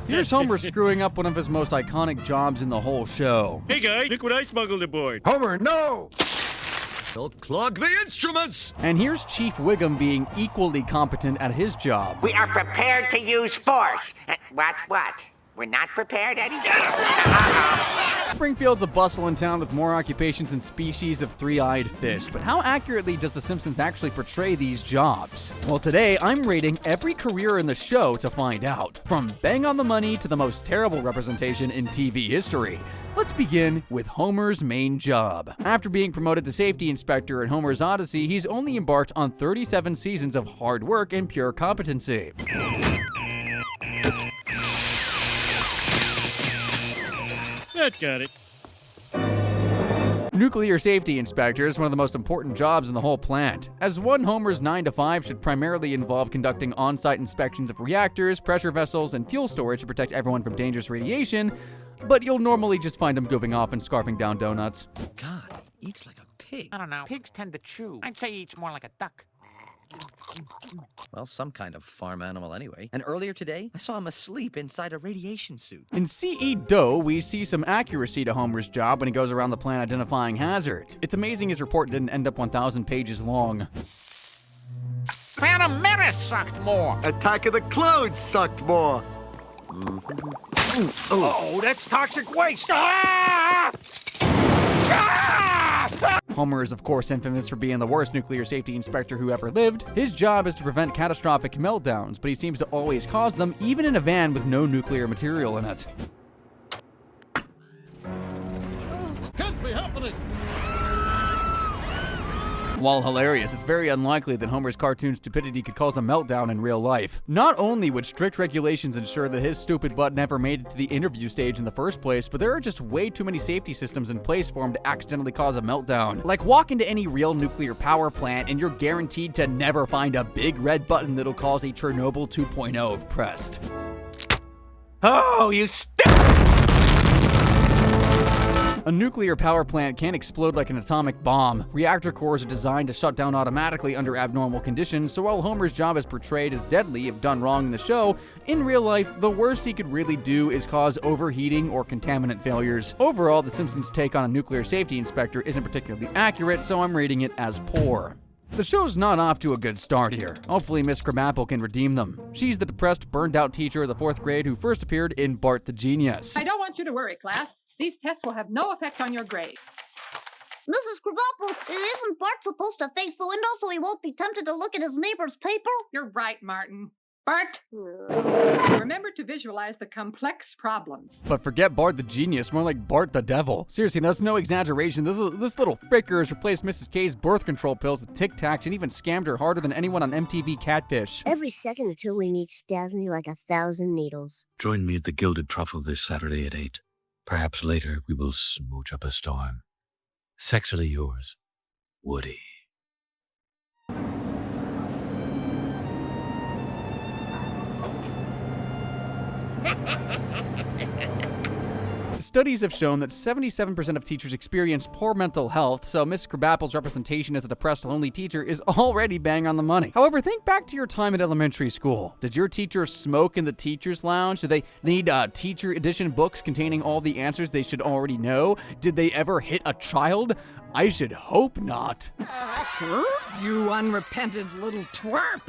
Here's Homer screwing up one of his most iconic jobs in the whole show. Hey guys, look what I smuggled aboard. Homer, no! Don't clog the instruments! And here's Chief Wiggum being equally competent at his job. We are prepared to use force. What? We're not prepared, Eddie? Springfield's a bustling town with more occupations than species of three-eyed fish, but how accurately does The Simpsons actually portray these jobs? Well, today I'm rating every career in the show to find out, from bang on the money to the most terrible representation in TV history. Let's begin with Homer's main job. After being promoted to safety inspector in Homer's Odyssey, he's only embarked on 37 seasons of hard work and pure competency. That's got it. Nuclear safety inspector is one of the most important jobs in the whole plant. As one, Homer's 9 to 5 should primarily involve conducting on-site inspections of reactors, pressure vessels, and fuel storage to protect everyone from dangerous radiation, but you'll normally just find him goofing off and scarfing down donuts. God, he eats like a pig. I don't know. Pigs tend to chew. I'd say he eats more like a duck. Well, some kind of farm animal anyway. And earlier today, I saw him asleep inside a radiation suit. In C.E. Doe, we see some accuracy to Homer's job when he goes around the plant identifying hazards. It's amazing his report didn't end up 1,000 pages long. Phantom Menace sucked more. Attack of the Clones sucked more. Oh, that's toxic waste. Ah! Homer is of course infamous for being the worst nuclear safety inspector who ever lived. His job is to prevent catastrophic meltdowns, but he seems to always cause them, even in a van with no nuclear material in it. Can't be happening! While hilarious, it's very unlikely that Homer's cartoon stupidity could cause a meltdown in real life. Not only would strict regulations ensure that his stupid butt never made it to the interview stage in the first place, but there are just way too many safety systems in place for him to accidentally cause a meltdown. Like, walk into any real nuclear power plant and you're guaranteed to never find a big red button that'll cause a Chernobyl 2.0 if pressed. Oh, you A nuclear power plant can't explode like an atomic bomb. Reactor cores are designed to shut down automatically under abnormal conditions, so while Homer's job is portrayed as deadly if done wrong in the show, in real life, the worst he could really do is cause overheating or contaminant failures. Overall, The Simpsons' take on a nuclear safety inspector isn't particularly accurate, so I'm rating it as poor. The show's not off to a good start here. Hopefully Miss Krabappel can redeem them. She's the depressed, burned-out teacher of the 4th grade who first appeared in Bart the Genius. I don't want you to worry, class. These tests will have no effect on your grade. Mrs. Krabappel, isn't Bart supposed to face the window so he won't be tempted to look at his neighbor's paper? You're right, Martin. Bart, remember to visualize the complex problems. But forget Bart the Genius, more like Bart the Devil. Seriously, that's no exaggeration. This little fricker has replaced Mrs. K's birth control pills with Tic Tacs and even scammed her harder than anyone on MTV Catfish. Every second until we meet stabs me like 1,000 needles. Join me at the Gilded Truffle this Saturday at 8. Perhaps later we will smooch up a storm. Sexually yours, Woody. Studies have shown that 77% of teachers experience poor mental health, so Miss Krabappel's representation as a depressed, lonely teacher is already bang on the money. However, think back to your time at elementary school. Did your teacher smoke in the teacher's lounge? Did they need teacher edition books containing all the answers they should already know? Did they ever hit a child? I should hope not. You unrepentant little twerp!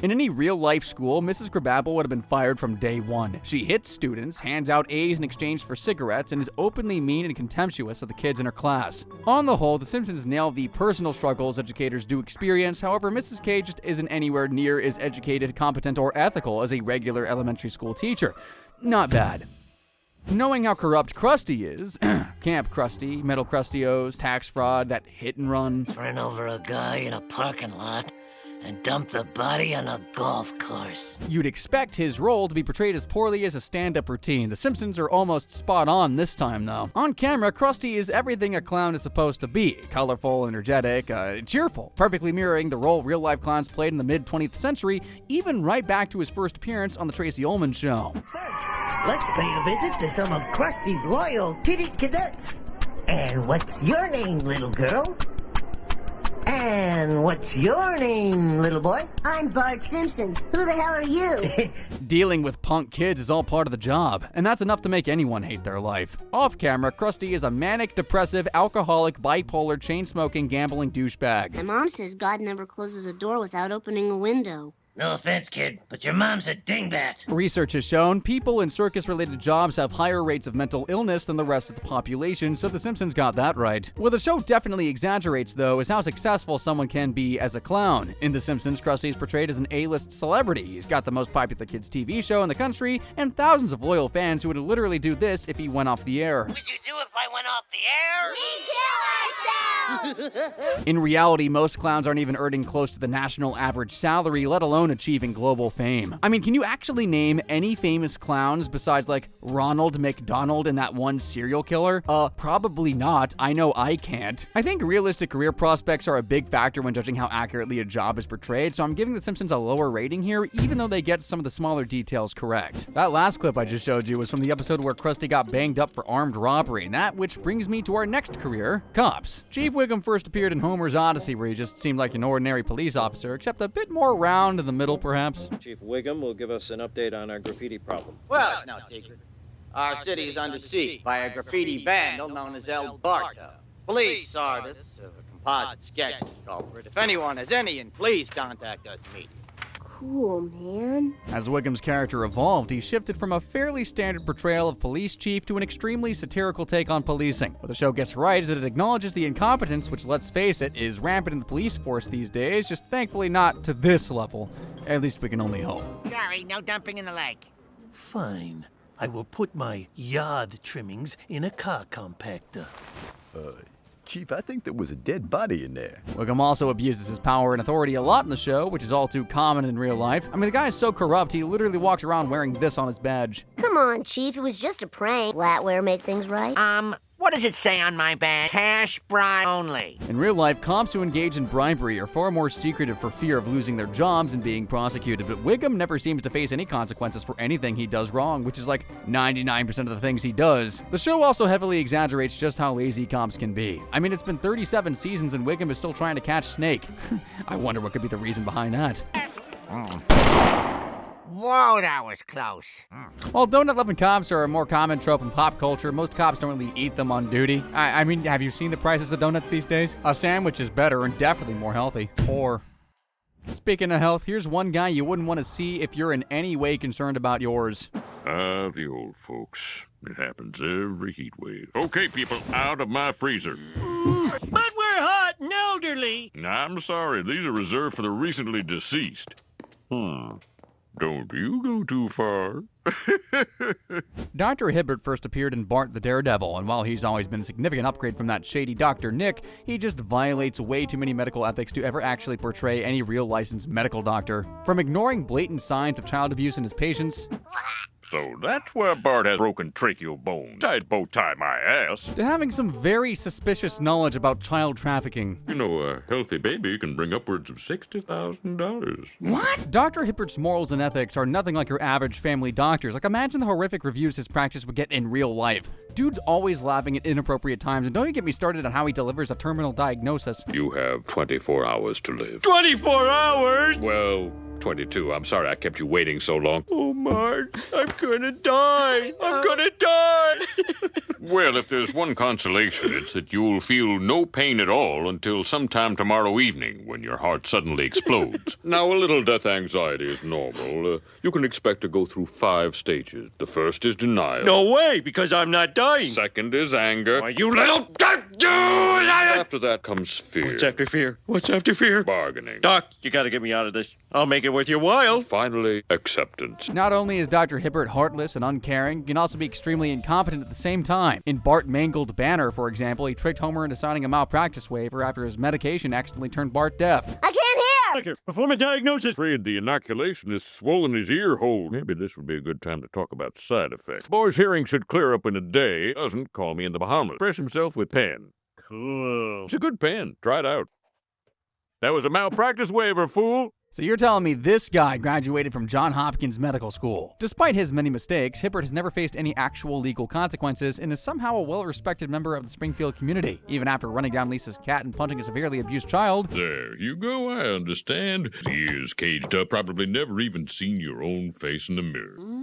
In any real-life school, Mrs. Krabappel would have been fired from day one. She hits students, hands out A's in exchange for cigarettes, and is openly mean and contemptuous of the kids in her class. On the whole, The Simpsons nail the personal struggles educators do experience. However, Mrs. K just isn't anywhere near as educated, competent, or ethical as a regular elementary school teacher. Not bad. Knowing how corrupt Krusty is, Camp Krusty, Metal Krustios, tax fraud, that hit and run. Ran over a guy in a parking lot and dumped the body on a golf course. You'd expect his role to be portrayed as poorly as a stand-up routine. The Simpsons are almost spot on this time, though. On camera, Krusty is everything a clown is supposed to be. Colorful, energetic, cheerful, perfectly mirroring the role real-life clowns played in the mid-20th century, even right back to his first appearance on The Tracy Ullman Show. First, let's pay a visit to some of Krusty's loyal kitty cadets. And what's your name, little girl? And what's your name, little boy? I'm Bart Simpson. Who the hell are you? Dealing with punk kids is all part of the job, and that's enough to make anyone hate their life. Off camera, Krusty is a manic, depressive, alcoholic, bipolar, chain-smoking, gambling douchebag. My mom says God never closes a door without opening a window. No offense, kid, but your mom's a dingbat. Research has shown people in circus-related jobs have higher rates of mental illness than the rest of the population, so The Simpsons got that right. What the show definitely exaggerates, though, is how successful someone can be as a clown. In The Simpsons, Krusty is portrayed as an A-list celebrity. He's got the most popular kids' TV show in the country, and thousands of loyal fans who would literally do this if he went off the air. Would you do if I went off the air? In reality, most clowns aren't even earning close to the national average salary, let alone achieving global fame. I mean, can you actually name any famous clowns besides, like, Ronald McDonald and that one serial killer? Probably not. I know I can't. I think realistic career prospects are a big factor when judging how accurately a job is portrayed, so I'm giving The Simpsons a lower rating here, even though they get some of the smaller details correct. That last clip I just showed you was from the episode where Krusty got banged up for armed robbery, and that which brings me to our next career, cops. Chief Wiggum first appeared in Homer's Odyssey, where he just seemed like an ordinary police officer, except a bit more round in the middle, perhaps. Chief Wiggum will give us an update on our graffiti problem. Well, it's no secret. Our city is under siege by a graffiti vandal known as El Barto. Police artists of a composite sketch culprit. If anyone has any, please contact us immediately. Cool, man. As Wiggum's character evolved, he shifted from a fairly standard portrayal of police chief to an extremely satirical take on policing. What the show gets right is that it acknowledges the incompetence, which, let's face it, is rampant in the police force these days, just thankfully not to this level. At least we can only hope. Sorry, no dumping in the lake. Fine. I will put my yard trimmings in a car compactor. Chief, I think there was a dead body in there. Wiggum also abuses his power and authority a lot in the show, which is all too common in real life. I mean, the guy is so corrupt, he literally walks around wearing this on his badge. Come on, Chief. It was just a prank. Flatware make things right. What does it say on my badge? Cash bribe only. In real life, cops who engage in bribery are far more secretive for fear of losing their jobs and being prosecuted, but Wiggum never seems to face any consequences for anything he does wrong, which is like 99% of the things he does. The show also heavily exaggerates just how lazy cops can be. I mean, it's been 37 seasons and Wiggum is still trying to catch Snake. I wonder what could be the reason behind that. Whoa, that was close. While donut-loving cops are a more common trope in pop culture, most cops don't really eat them on duty. I mean, have you seen the prices of donuts these days? A sandwich is better and definitely more healthy. Or, speaking of health, here's one guy you wouldn't want to see if you're in any way concerned about yours. The old folks. It happens every heat wave. Okay, people, out of my freezer. But we're hot and elderly. I'm sorry, these are reserved for the recently deceased. Don't you go too far. Dr. Hibbert first appeared in Bart the Daredevil, and while he's always been a significant upgrade from that shady Dr. Nick, he just violates way too many medical ethics to ever actually portray any real licensed medical doctor. From ignoring blatant signs of child abuse in his patients, So that's where Bart has broken tracheal bones. I'd bow tie my ass. to having some very suspicious knowledge about child trafficking. You know, a healthy baby can bring upwards of $60,000. What? Dr. Hibbert's morals and ethics are nothing like your average family doctor's. Like, imagine the horrific reviews his practice would get in real life. Dude's always laughing at inappropriate times, and don't you get me started on how he delivers a terminal diagnosis. You have 24 hours to live. 24 hours? Well, 22. I'm sorry I kept you waiting so long. Oh, Mart, I'm gonna die. I'm gonna die. Well, if there's one consolation, it's that you'll feel no pain at all until sometime tomorrow evening when your heart suddenly explodes. Now, a little death anxiety is normal. You can expect to go through 5 stages. The first is denial. No way, because I'm not dying. Second is anger. Why, you little... After that comes fear. What's after fear? What's after fear? Bargaining. Doc, you gotta get me out of this. I'll make it worth your while. Finally, acceptance. Not only is Dr. Hibbert heartless and uncaring, he can also be extremely incompetent at the same time. In Bart Mangled Banner, for example, he tricked Homer into signing a malpractice waiver after his medication accidentally turned Bart deaf. I can't hear! Doctor, perform a diagnosis. Afraid the inoculation has swollen his ear hole. Maybe this would be a good time to talk about side effects. Boy's hearing should clear up in a day. Doesn't call me in the Bahamas. Express himself with pen. Cool. It's a good pen. Try it out. That was a malpractice waiver, fool. So you're telling me this guy graduated from Johns Hopkins Medical School. Despite his many mistakes, Hibbert has never faced any actual legal consequences and is somehow a well-respected member of the Springfield community, even after running down Lisa's cat and punching a severely abused child. There you go, I understand. Years caged up, probably never even seen your own face in the mirror.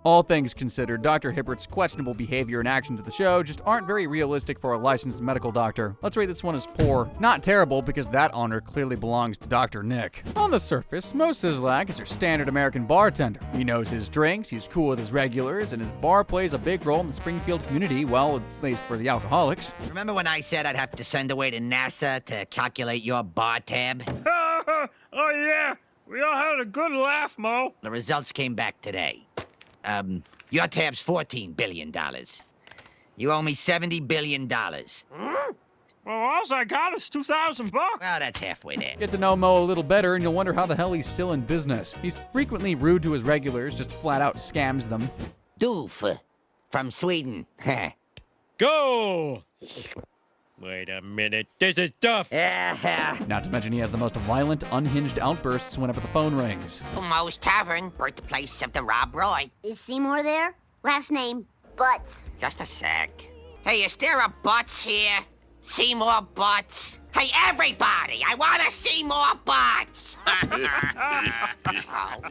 All things considered, Dr. Hibbert's questionable behavior and actions at the show just aren't very realistic for a licensed medical doctor. Let's rate this one as poor. Not terrible, because that honor clearly belongs to Dr. Nick. On the surface, Mo Sizlak is your standard American bartender. He knows his drinks, he's cool with his regulars, and his bar plays a big role in the Springfield community, well, at least for the alcoholics. Remember when I said I'd have to send away to NASA to calculate your bar tab? Oh, yeah. We all had a good laugh, Mo. The results came back today. Your tab's $14 billion. You owe me $70 billion. Well, all I got is $2,000. Well, that's halfway there. Get to know Mo a little better, and you'll wonder how the hell he's still in business. He's frequently rude to his regulars, just flat out scams them. Doof. From Sweden. Go! Wait a minute. This is Duff. Not to mention he has the most violent, unhinged outbursts whenever the phone rings. Mo's Tavern, birthplace of the Rob Roy. Is Seymour there? Last name, Butts. Just a sec. Hey, is there a Butts here? See more Butts? Hey, everybody, I want to see more Butts. Oh,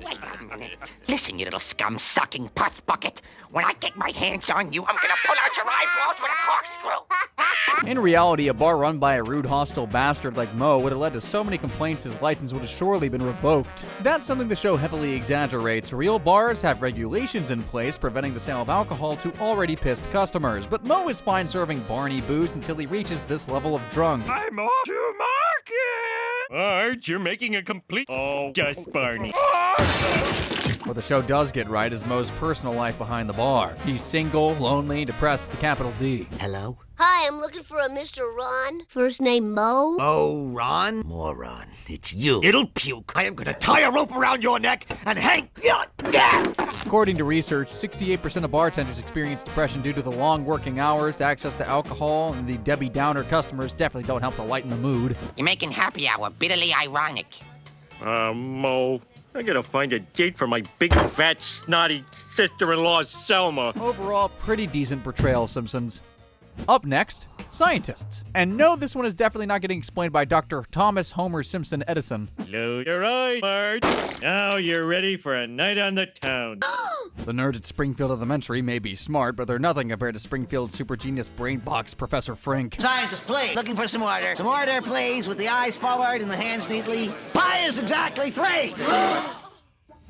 wait a minute. Listen, you little scum-sucking pus bucket. When I get my hands on you, I'm going to pull out your eyeballs with a corkscrew. In reality, a bar run by a rude, hostile bastard like Mo would have led to so many complaints his license would have surely been revoked. That's something the show heavily exaggerates. Real bars have regulations in place preventing the sale of alcohol to already pissed customers, but Mo is fine serving Barney booze until he reaches this level of drunk. I'm off to market! Art, you're making a complete... Oh, just Barney. What the show does get right is Mo's personal life behind the bar. He's single, lonely, depressed with a capital D. Hello? Hi, I'm looking for a Mr. Ron. First name Mo. Oh, Ron? Moron. It's you. It'll puke. I am gonna tie a rope around your neck and hang... According to research, 68% of bartenders experience depression due to the long working hours, access to alcohol, and the Debbie Downer customers definitely don't help to lighten the mood. You're making happy hour bitterly ironic. Mo, I gotta find a date for my big, fat, snotty sister-in-law, Selma. Overall, pretty decent portrayal, Simpsons. Up next, scientists. And no, this one is definitely not getting explained by Dr. Thomas Homer Simpson Edison. Close your eyes, Bart. Now you're ready for a night on the town. The nerds at Springfield Elementary may be smart, but they're nothing compared to Springfield's super genius brain box, Professor Frink. Scientist, please. Looking for some order. Some order, please, with the eyes forward and the hands neatly. Pi is exactly 3.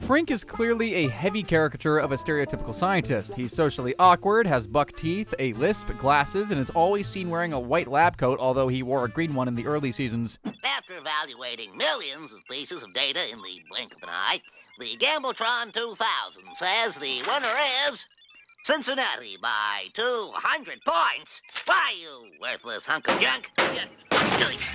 Frink is clearly a heavy caricature of a stereotypical scientist. He's socially awkward, has buck teeth, a lisp, glasses, and is always seen wearing a white lab coat, although he wore a green one in the early seasons. After evaluating millions of pieces of data in the blink of an eye, the Gambletron 2000 says the winner is Cincinnati by 200 points. Why, you worthless hunk of junk?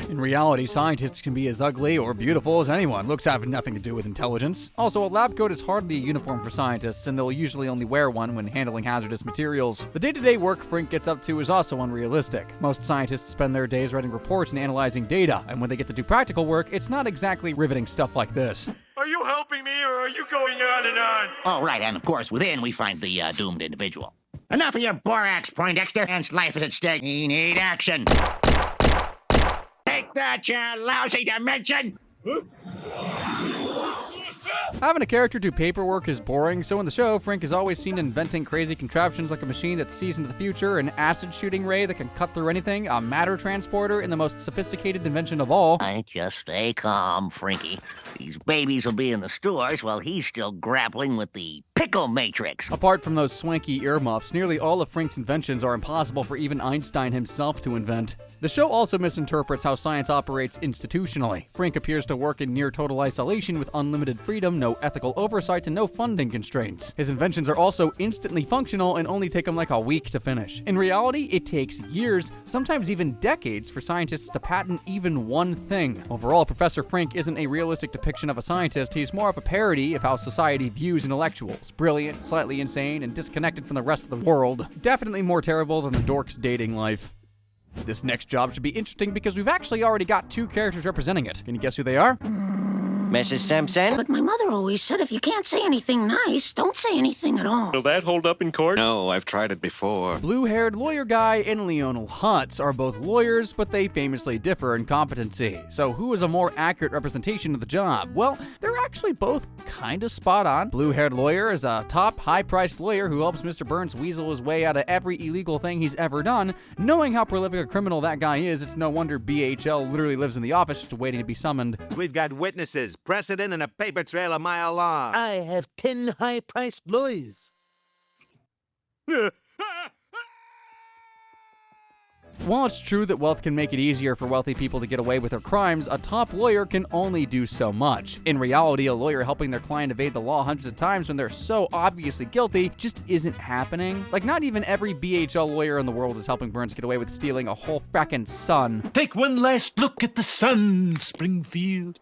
In reality, scientists can be as ugly or beautiful as anyone. Looks have nothing to do with intelligence. Also, a lab coat is hardly a uniform for scientists, and they'll usually only wear one when handling hazardous materials. The day-to-day work Frink gets up to is also unrealistic. Most scientists spend their days writing reports and analyzing data, and when they get to do practical work, it's not exactly riveting stuff like this. Are you helping me, or are you going on and on? Oh, right, and of course, within we find the doomed individual. Enough of your borax, Poindexter. Man's life is at stake. We need action. Take that, you lousy dimension! Having a character do paperwork is boring, so in the show, Frink is always seen inventing crazy contraptions like a machine that sees into the future, an acid-shooting ray that can cut through anything, a matter transporter, and the most sophisticated invention of all. I just stay calm, Frinky. These babies will be in the stores while he's still grappling with the pickle matrix. Apart from those swanky earmuffs, nearly all of Frink's inventions are impossible for even Einstein himself to invent. The show also misinterprets how science operates institutionally. Frink appears to work in near total isolation with unlimited freedom, no ethical oversight, and no funding constraints. His inventions are also instantly functional and only take him like a week to finish. In reality, it takes years, sometimes even decades, for scientists to patent even one thing. Overall, Professor Frink isn't a realistic depiction of a scientist, he's more of a parody of how society views intellectuals. Brilliant, slightly insane, and disconnected from the rest of the world. Definitely more terrible than the dork's dating life. This next job should be interesting because we've actually already got two characters representing it. Can you guess who they are? Mrs. Simpson? But my mother always said if you can't say anything nice, don't say anything at all. Will that hold up in court? No, I've tried it before. Blue-haired lawyer guy and Lionel Hutz are both lawyers, but they famously differ in competency. So who is a more accurate representation of the job? Well, they're actually both kind of spot on. Blue-haired lawyer is a top, high-priced lawyer who helps Mr. Burns weasel his way out of every illegal thing he's ever done. Knowing how prolific a criminal that guy is, it's no wonder BHL literally lives in the office just waiting to be summoned. We've got witnesses, precedent, and a paper trail a mile long. I have 10 high-priced lawyers. While it's true that wealth can make it easier for wealthy people to get away with their crimes, a top lawyer can only do so much. In reality, a lawyer helping their client evade the law hundreds of times when they're so obviously guilty just isn't happening. Like, not even every BHL lawyer in the world is helping Burns get away with stealing a whole frackin' sun. Take one last look at the sun, Springfield.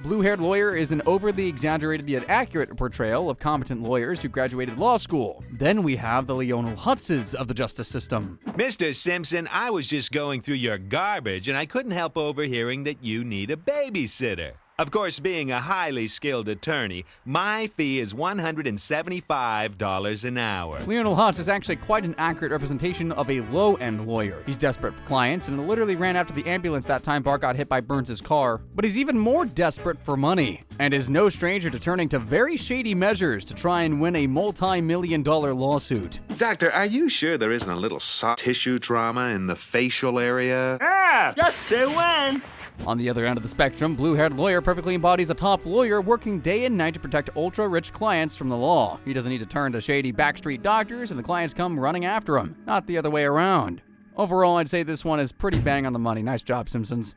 Blue-haired lawyer is an overly exaggerated yet accurate portrayal of competent lawyers who graduated law school. Then we have the Lionel Hutzes of the justice system. Mr. Simpson, I was just going through your garbage, and I couldn't help overhearing that you need a babysitter. Of course, being a highly skilled attorney, my fee is $175 an hour. Lionel Hutz is actually quite an accurate representation of a low-end lawyer. He's desperate for clients and literally ran after the ambulance that time Bart got hit by Burns' car. But he's even more desperate for money, and is no stranger to turning to very shady measures to try and win a multi-million-dollar lawsuit. Doctor, are you sure there isn't a little soft tissue trauma in the facial area? Ah, just say when. On the other end of the spectrum, blue-haired lawyer perfectly embodies a top lawyer working day and night to protect ultra-rich clients from the law. He doesn't need to turn to shady backstreet doctors and the clients come running after him, not the other way around. Overall, I'd say this one is pretty bang on the money. Nice job, Simpsons.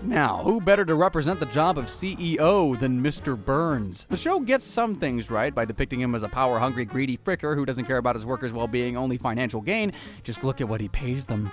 Now, who better to represent the job of CEO than Mr. Burns? The show gets some things right by depicting him as a power-hungry, greedy fricker who doesn't care about his workers' well-being, only financial gain. Just look at what he pays them.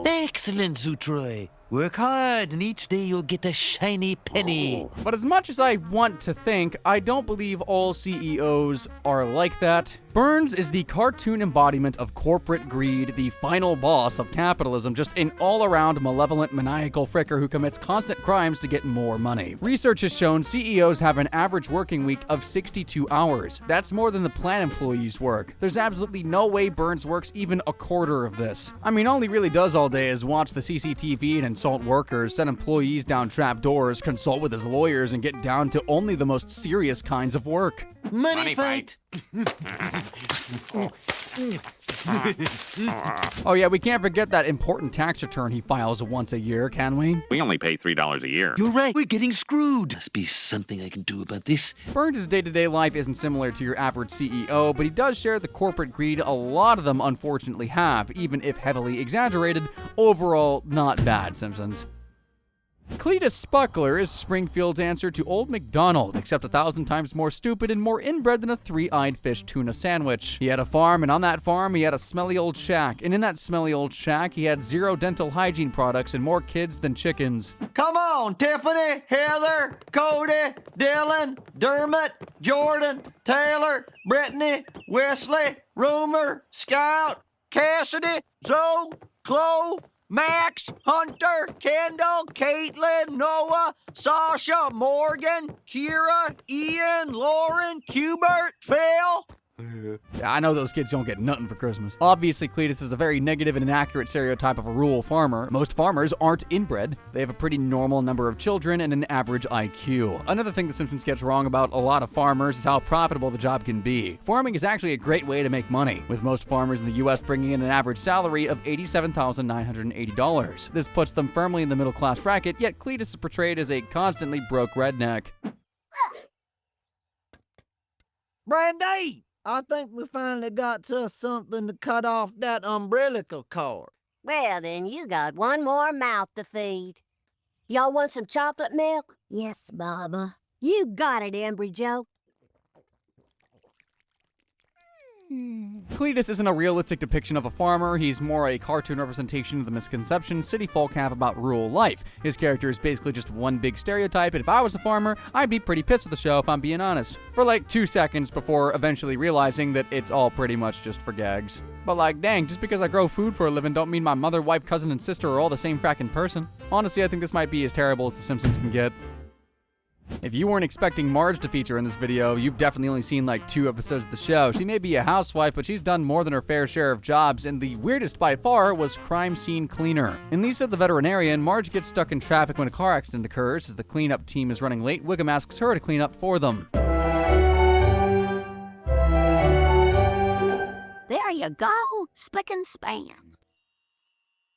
Excellent, Zutroy. Work hard, and each day you'll get a shiny penny. But as much as I want to think, I don't believe all CEOs are like that. Burns is the cartoon embodiment of corporate greed, the final boss of capitalism, just an all-around malevolent, maniacal fricker who commits constant crimes to get more money. Research has shown CEOs have an average working week of 62 hours. That's more than the plant employees work. There's absolutely no way Burns works even a quarter of this. I mean, all he really does all day is watch the CCTV and insult workers, send employees down trap doors, consult with his lawyers, and get down to only the most serious kinds of work. Money fight! Oh yeah, we can't forget that important tax return he files once a year, can we? We only pay $3 a year. You're right, we're getting screwed. Must be something I can do about this. Burns' day-to-day life isn't similar to your average CEO, but he does share the corporate greed a lot of them unfortunately have, even if heavily exaggerated. Overall, not bad, Simpsons. Cletus Spuckler is Springfield's answer to Old MacDonald, except 1,000 times more stupid and more inbred than a three-eyed fish tuna sandwich. He had a farm, and on that farm he had a smelly old shack, and in that smelly old shack he had 0 dental hygiene products and more kids than chickens. Come on, Tiffany, Heather, Cody, Dylan, Dermot, Jordan, Taylor, Brittany, Wesley, Rumor, Scout, Cassidy, Zoe, Chloe, Max, Hunter, Kendall, Caitlin, Noah, Sasha, Morgan, Kira, Ian, Lauren, Hubert, Phil. Yeah, I know those kids don't get nothing for Christmas. Obviously, Cletus is a very negative and inaccurate stereotype of a rural farmer. Most farmers aren't inbred. They have a pretty normal number of children and an average IQ. Another thing The Simpsons gets wrong about a lot of farmers is how profitable the job can be. Farming is actually a great way to make money, with most farmers in the U.S. bringing in an average salary of $87,980. This puts them firmly in the middle-class bracket, yet Cletus is portrayed as a constantly broke redneck. Brandy, I think we finally got us something to cut off that umbilical cord. Well, then you got one more mouth to feed. Y'all want some chocolate milk? Yes, Mama. You got it, Embry Joe. Cletus isn't a realistic depiction of a farmer, he's more a cartoon representation of the misconceptions city folk have about rural life. His character is basically just one big stereotype, and if I was a farmer, I'd be pretty pissed with the show if I'm being honest. For like 2 seconds before eventually realizing that it's all pretty much just for gags. But like, dang, just because I grow food for a living don't mean my mother, wife, cousin, and sister are all the same fracking person. Honestly, I think this might be as terrible as The Simpsons can get. If you weren't expecting Marge to feature in this video, you've definitely only seen like 2 episodes of the show. She may be a housewife, but she's done more than her fair share of jobs, and the weirdest by far was crime scene cleaner. In Lisa the Veterinarian, Marge gets stuck in traffic when a car accident occurs. As the cleanup team is running late, Wiggum asks her to clean up for them. There you go. Spick and span.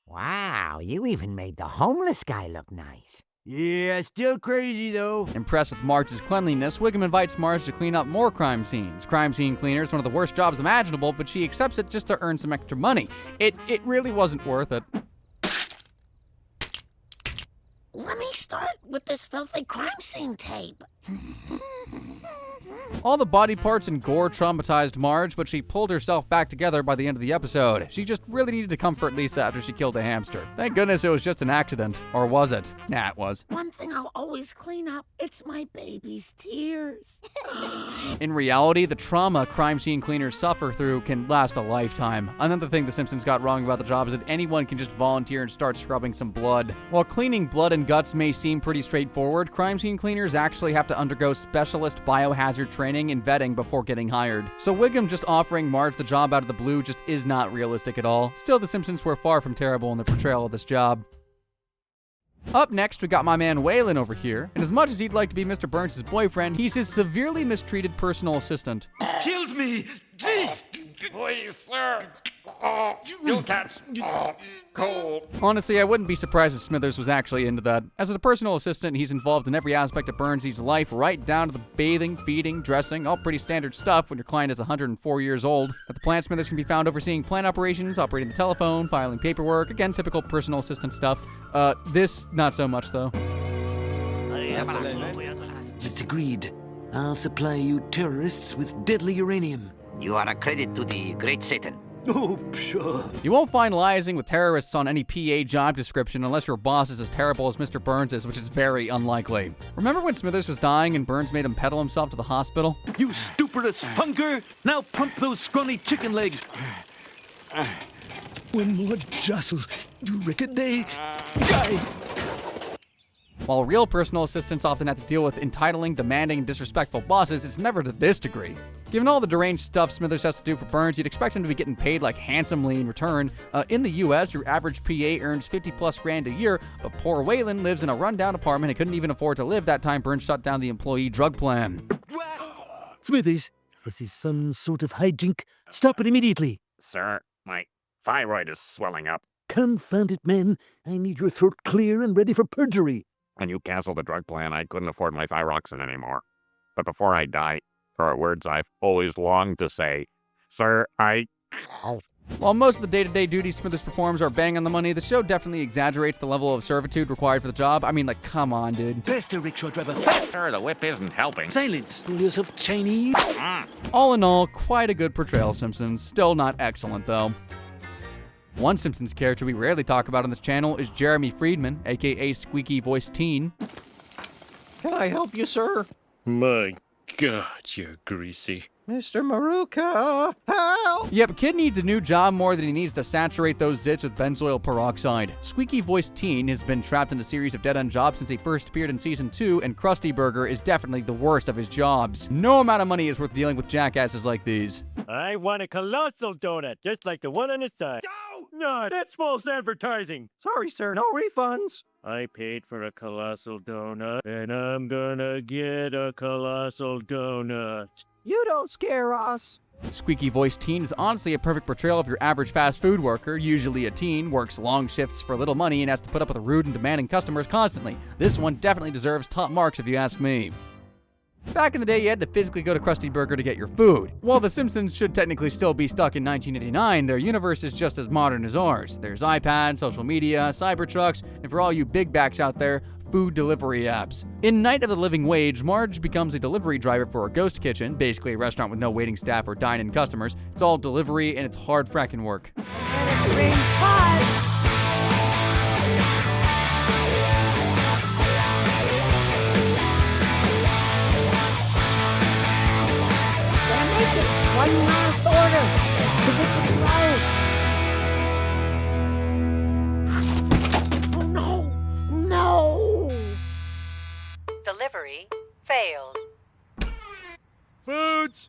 Wow, you even made the homeless guy look nice. Yeah, still crazy though. Impressed with Marge's cleanliness, Wiggum invites Marge to clean up more crime scenes. Crime scene cleaner is one of the worst jobs imaginable, but she accepts it just to earn some extra money. It really wasn't worth it. Let me start with this filthy crime scene tape. All the body parts and gore traumatized Marge, but she pulled herself back together by the end of the episode. She just really needed to comfort Lisa after she killed a hamster. Thank goodness it was just an accident. Or was it? Nah, it was. One thing I'll always clean up, it's my baby's tears. In reality, the trauma crime scene cleaners suffer through can last a lifetime. Another thing The Simpsons got wrong about the job is that anyone can just volunteer and start scrubbing some blood. While cleaning blood and guts may seem pretty straightforward, crime scene cleaners actually have to undergo specialist biohazard training and vetting before getting hired. So Wiggum just offering Marge the job out of the blue just is not realistic at all. Still, The Simpsons were far from terrible in the portrayal of this job. Up next, we got my man Waylon over here, and as much as he'd like to be Mr. Burns' boyfriend, he's his severely mistreated personal assistant. Killed me! This! Please, sir. Oh, you catch cold. Honestly, I wouldn't be surprised if Smithers was actually into that. As a personal assistant, he's involved in every aspect of Burns' life, right down to the bathing, feeding, dressing, all pretty standard stuff when your client is 104 years old. At the plant, Smithers can be found overseeing plant operations, operating the telephone, filing paperwork, again, typical personal assistant stuff. This, not so much, though. It's agreed. I'll supply you terrorists with deadly uranium. You are a credit to the great Satan. Oh, sure. You won't find liaising with terrorists on any PA job description unless your boss is as terrible as Mr. Burns is, which is very unlikely. Remember when Smithers was dying and Burns made him pedal himself to the hospital? You stupidest funker! Now pump those scrawny chicken legs. One more jostle, you reckon they die? While real personal assistants often have to deal with entitling, demanding, and disrespectful bosses, it's never to this degree. Given all the deranged stuff Smithers has to do for Burns, you'd expect him to be getting paid like handsomely in return. In the US, your average PA earns 50+ grand a year, but poor Waylon lives in a rundown apartment and couldn't even afford to live that time Burns shut down the employee drug plan. Smithers, this is some sort of hijink. Stop it immediately. Sir, my thyroid is swelling up. Confound it, man. I need your throat clear and ready for perjury. When you canceled the drug plan, I couldn't afford my thyroxine anymore. But before I die, there are words I've always longed to say. Sir, While most of the day-to-day duties Smithers performs are bang on the money, the show definitely exaggerates the level of servitude required for the job. I mean, like, come on, dude. Faster, rickshaw driver. Sir, the whip isn't helping. Silence. Call yourself Chinese. All in all, quite a good portrayal, Simpsons. Still not excellent, though. One Simpsons character we rarely talk about on this channel is Jeremy Friedman, aka Squeaky Voice Teen. Can I help you, sir? My God, you're greasy. Mr. Maruka, help! Yep, kid needs a new job more than he needs to saturate those zits with benzoyl peroxide. Squeaky Voice Teen has been trapped in a series of dead-end jobs since he first appeared in Season 2, and Krusty Burger is definitely the worst of his jobs. No amount of money is worth dealing with jackasses like these. I want a colossal donut, just like the one on the side. No, that's false advertising. Sorry, sir, no refunds. I paid for a colossal donut, and I'm gonna get a colossal donut. You don't scare us. Squeaky Voice Teen is honestly a perfect portrayal of your average fast food worker. Usually a teen, works long shifts for little money, and has to put up with rude and demanding customers constantly. This one definitely deserves top marks if you ask me. Back in the day, you had to physically go to Krusty Burger to get your food. While The Simpsons should technically still be stuck in 1989, their universe is just as modern as ours. There's iPads, social media, Cybertrucks, and for all you big backs out there, food delivery apps. In Night of the Living Wage, Marge becomes a delivery driver for a ghost kitchen, basically a restaurant with no waiting staff or dine-in customers. It's all delivery and it's hard fracking work. One last order to get to the road. Oh no! No! Delivery failed. Foods!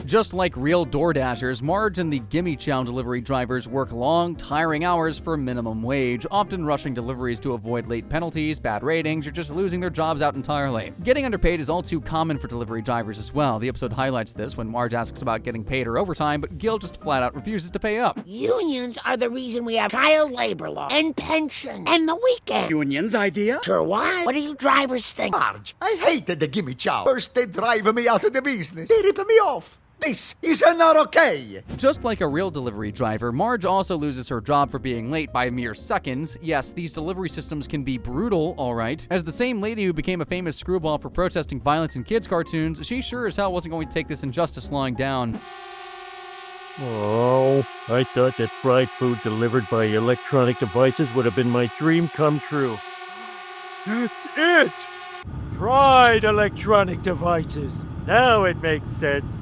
Just like real Door Dashers, Marge and the Gimme Chow delivery drivers work long, tiring hours for minimum wage, often rushing deliveries to avoid late penalties, bad ratings, or just losing their jobs out entirely. Getting underpaid is all too common for delivery drivers as well. The episode highlights this when Marge asks about getting paid or overtime, but Gil just flat out refuses to pay up. Unions are the reason we have child labor law and pension and the weekend. Union's idea? Sure what? What do you drivers think? Marge, I hated the gimme chow. First they drive me out of the business. They rip me off. This is not okay. Just like a real delivery driver, Marge also loses her job for being late by mere seconds. Yes, these delivery systems can be brutal, alright. As the same lady who became a famous screwball for protesting violence in kids' cartoons, she sure as hell wasn't going to take this injustice lying down. Oh, I thought that fried food delivered by electronic devices would have been my dream come true. That's it! Fried electronic devices. Now it makes sense.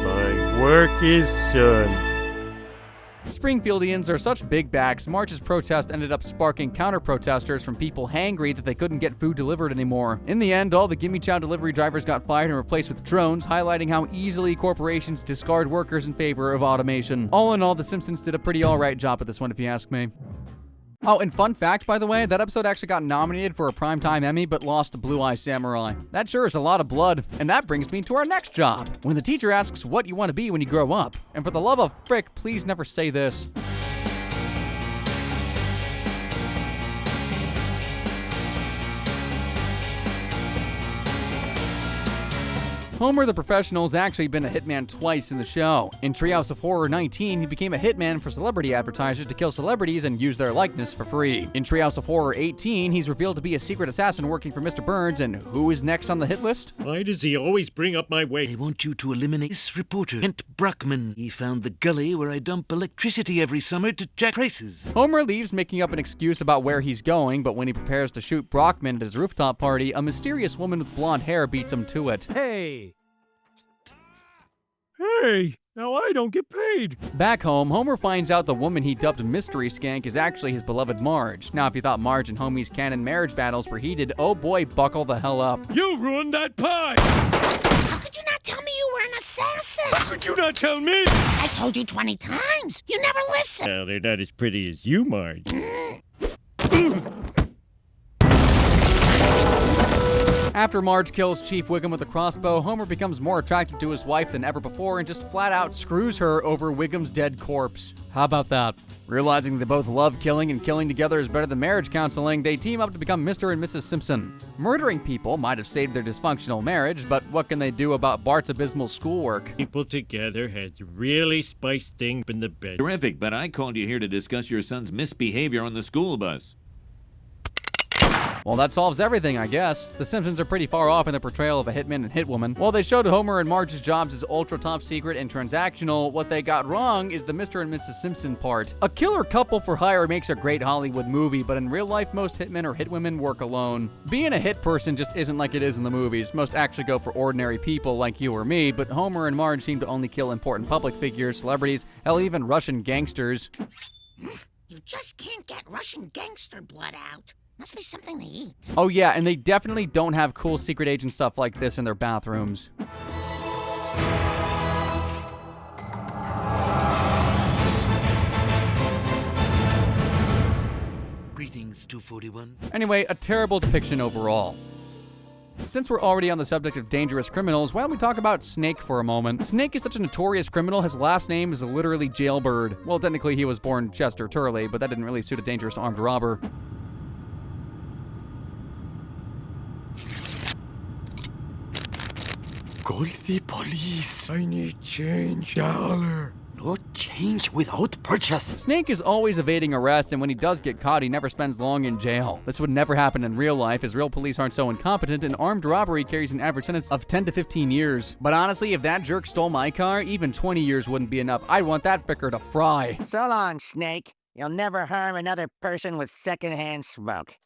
My work is done. Springfieldians are such big bags, Marge's protest ended up sparking counter-protesters from people hangry that they couldn't get food delivered anymore. In the end, all the Gimme Chow delivery drivers got fired and replaced with drones, highlighting how easily corporations discard workers in favor of automation. All in all, The Simpsons did a pretty alright job at this one if you ask me. Oh, and fun fact, by the way, that episode actually got nominated for a Primetime Emmy, but lost to Blue Eye Samurai. That sure is a lot of blood. And that brings me to our next job. When the teacher asks what you want to be when you grow up. And for the love of frick, please never say this. Homer the Professional has actually been a hitman twice in the show. In Treehouse of Horror 19, he became a hitman for celebrity advertisers to kill celebrities and use their likeness for free. In Treehouse of Horror 18, he's revealed to be a secret assassin working for Mr. Burns, and who is next on the hit list? Why does he always bring up my weight? I want you to eliminate this reporter, Kent Brockman. He found the gully where I dump electricity every summer to jack prices. Homer leaves, making up an excuse about where he's going, but when he prepares to shoot Brockman at his rooftop party, a mysterious woman with blonde hair beats him to it. Hey, now I don't get paid. Back home, Homer finds out the woman he dubbed Mystery Skank is actually his beloved Marge. Now, if you thought Marge and Homie's canon marriage battles were heated, oh boy, buckle the hell up. You ruined that pie! How could you not tell me you were an assassin? How could you not tell me? I told you 20 times. You never listen. Well, they're not as pretty as you, Marge. After Marge kills Chief Wiggum with a crossbow, Homer becomes more attracted to his wife than ever before and just flat out screws her over Wiggum's dead corpse. How about that? Realizing they both love killing and killing together is better than marriage counseling, they team up to become Mr. and Mrs. Simpson. Murdering people might have saved their dysfunctional marriage, but what can they do about Bart's abysmal schoolwork? People together has really spiced things in the bed. Terrific, but I called you here to discuss your son's misbehavior on the school bus. Well, that solves everything, I guess. The Simpsons are pretty far off in their portrayal of a hitman and hitwoman. While they showed Homer and Marge's jobs as ultra top secret and transactional, what they got wrong is the Mr. and Mrs. Simpson part. A killer couple for hire makes a great Hollywood movie, but in real life, most hitmen or hitwomen work alone. Being a hit person just isn't like it is in the movies. Most actually go for ordinary people like you or me, but Homer and Marge seem to only kill important public figures, celebrities, hell, even Russian gangsters. You just can't get Russian gangster blood out. Must be something to eat. Oh yeah, and they definitely don't have cool secret agent stuff like this in their bathrooms. Greetings, 241. Anyway, a terrible depiction overall. Since we're already on the subject of dangerous criminals, why don't we talk about Snake for a moment? Snake is such a notorious criminal, his last name is literally Jailbird. Well, technically he was born Chester Turley, but that didn't really suit a dangerous armed robber. Call the police. I need change. Dollar. No change without purchase. Snake is always evading arrest, and when he does get caught, he never spends long in jail. This would never happen in real life, as real police aren't so incompetent, and armed robbery carries an average sentence of 10 to 15 years. But honestly, if that jerk stole my car, even 20 years wouldn't be enough. I'd want that bicker to fry. So long, Snake. You'll never harm another person with secondhand smoke.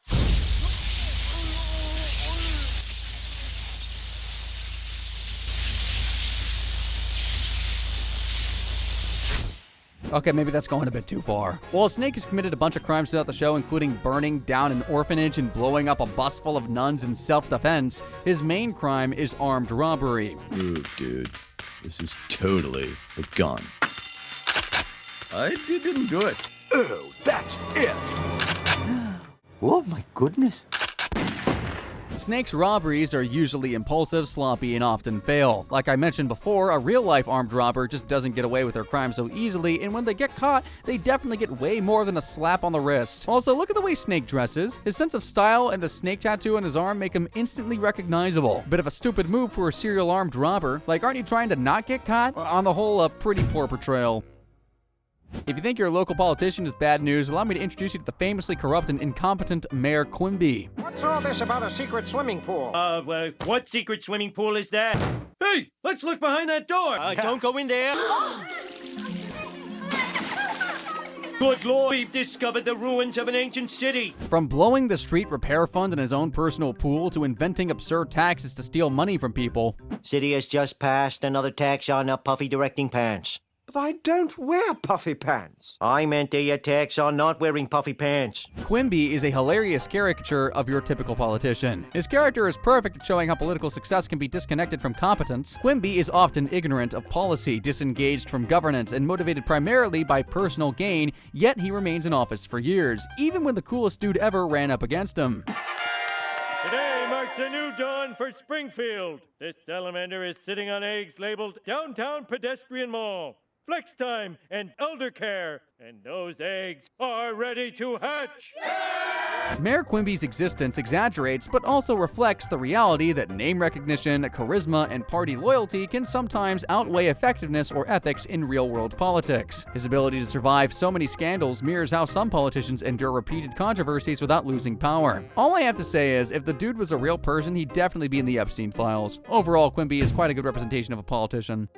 Okay, maybe that's going a bit too far. Well, Snake has committed a bunch of crimes throughout the show, including burning down an orphanage and blowing up a bus full of nuns in self-defense. His main crime is armed robbery. Ooh, dude. This is totally a gun. I didn't do it. Oh, that's it. Oh my goodness. Snake's robberies are usually impulsive, sloppy, and often fail. Like I mentioned before, a real-life armed robber just doesn't get away with their crime so easily, and when they get caught, they definitely get way more than a slap on the wrist. Also, look at the way Snake dresses. His sense of style and the snake tattoo on his arm make him instantly recognizable. Bit of a stupid move for a serial armed robber. Like, aren't you trying to not get caught? On the whole, a pretty poor portrayal. If you think your local politician is bad news, allow me to introduce you to the famously corrupt and incompetent Mayor Quimby. What's all this about a secret swimming pool? What secret swimming pool is that? Hey, let's look behind that door. Don't go in there. Good Lord, we've discovered the ruins of an ancient city. From blowing the street repair fund in his own personal pool to inventing absurd taxes to steal money from people. City has just passed another tax on puffy directing pants. But I don't wear puffy pants. I meant a tax on not wearing puffy pants. Quimby is a hilarious caricature of your typical politician. His character is perfect at showing how political success can be disconnected from competence. Quimby is often ignorant of policy, disengaged from governance, and motivated primarily by personal gain, yet he remains in office for years, even when the coolest dude ever ran up against him. Today marks a new dawn for Springfield. This salamander is sitting on eggs labeled Downtown Pedestrian Mall, Flex Time, and Elder Care, and those eggs are ready to hatch. Mayor Quimby's existence exaggerates, but also reflects the reality that name recognition, charisma, and party loyalty can sometimes outweigh effectiveness or ethics in real-world politics. His ability to survive so many scandals mirrors how some politicians endure repeated controversies without losing power. All I have to say is, if the dude was a real person, he'd definitely be in the Epstein files. Overall, Quimby is quite a good representation of a politician.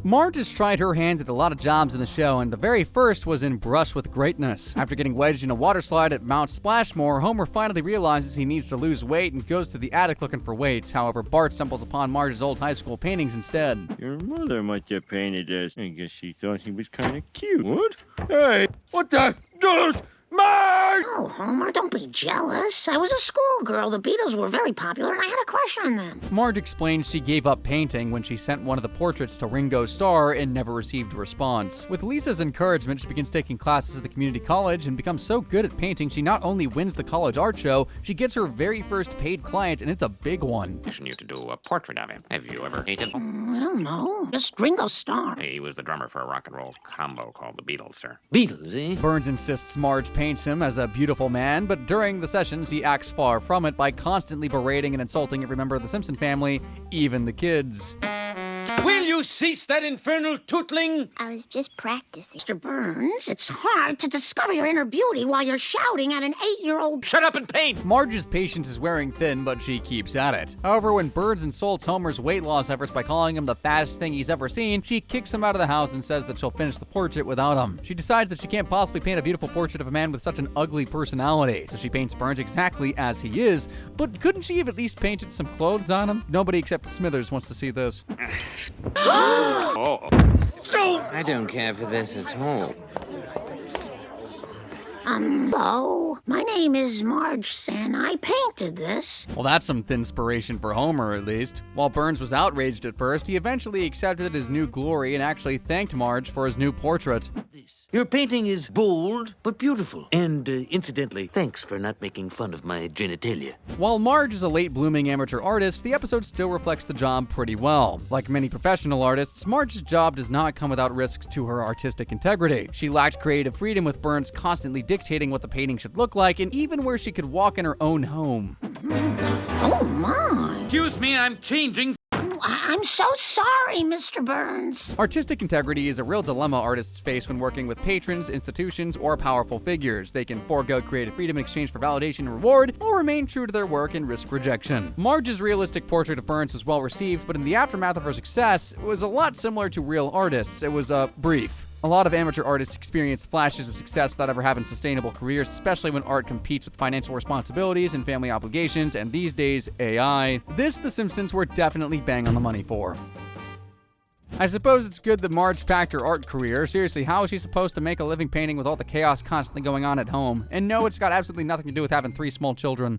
Marge has tried her hand at a lot of jobs in the show, and the very first was in Brush with Greatness. After getting wedged in a water slide at Mount Splashmore, Homer finally realizes he needs to lose weight and goes to the attic looking for weights. However, Bart stumbles upon Marge's old high school paintings instead. Your mother must have painted this. I guess she thought he was kind of cute. What? Hey, what the? Marge! Oh, Homer, don't be jealous. I was a schoolgirl. The Beatles were very popular, and I had a crush on them. Marge explains she gave up painting when she sent one of the portraits to Ringo Starr and never received a response. With Lisa's encouragement, she begins taking classes at the community college and becomes so good at painting she not only wins the college art show, she gets her very first paid client, and it's a big one. You to do a portrait of him. Have you ever painted? I don't know. Just Ringo Starr. He was the drummer for a rock and roll combo called the Beatles, sir. Beatles, eh? Burns insists Marge paints him as a beautiful man, but during the sessions he acts far from it by constantly berating and insulting every member of the Simpson family, even the kids. Will you cease that infernal tootling? I was just practicing. Mr. Burns, it's hard to discover your inner beauty while you're shouting at an 8-year-old. Shut up and paint! Marge's patience is wearing thin, but she keeps at it. However, when Burns insults Homer's weight loss efforts by calling him the fattest thing he's ever seen, she kicks him out of the house and says that she'll finish the portrait without him. She decides that she can't possibly paint a beautiful portrait of a man with such an ugly personality, so she paints Burns exactly as he is, but couldn't she have at least painted some clothes on him? Nobody except Smithers wants to see this. I don't care for this at all. Hello. My name is Marge Sen. I painted this. Well, that's some thinspiration for Homer, at least. While Burns was outraged at first, he eventually accepted his new glory and actually thanked Marge for his new portrait. Your painting is bold, but beautiful. And, incidentally, thanks for not making fun of my genitalia. While Marge is a late-blooming amateur artist, the episode still reflects the job pretty well. Like many professional artists, Marge's job does not come without risks to her artistic integrity. She lacked creative freedom, with Burns constantly dictating what the painting should look like, and even where she could walk in her own home. Oh, my. Excuse me, I'm changing. I'm so sorry, Mr. Burns. Artistic integrity is a real dilemma artists face when working with patrons, institutions, or powerful figures. They can forego creative freedom in exchange for validation and reward, or remain true to their work and risk rejection. Marge's realistic portrait of Burns was well received, but in the aftermath of her success, it was a lot similar to real artists. It was, brief. A lot of amateur artists experience flashes of success without ever having sustainable careers, especially when art competes with financial responsibilities and family obligations, and these days, AI. This, The Simpsons were definitely bang on the money for. I suppose it's good that Marge packed her art career. Seriously, how is she supposed to make a living painting with all the chaos constantly going on at home? And no, it's got absolutely nothing to do with having 3 small children.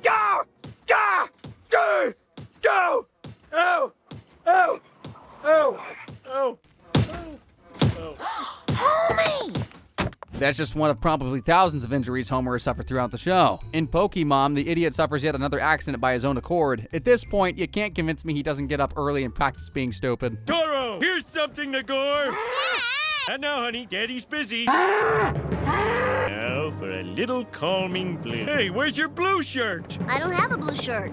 Go! Go! Go! Go! Oh! Oh! Oh! Oh! Oh! Homie! That's just one of probably thousands of injuries Homer has suffered throughout the show. In Pokemon, the idiot suffers yet another accident by his own accord. At this point, you can't convince me he doesn't get up early and practice being stupid. Toro, here's something to gore! And now, honey, Daddy's busy. Now for a little calming blue. Hey, where's your blue shirt? I don't have a blue shirt.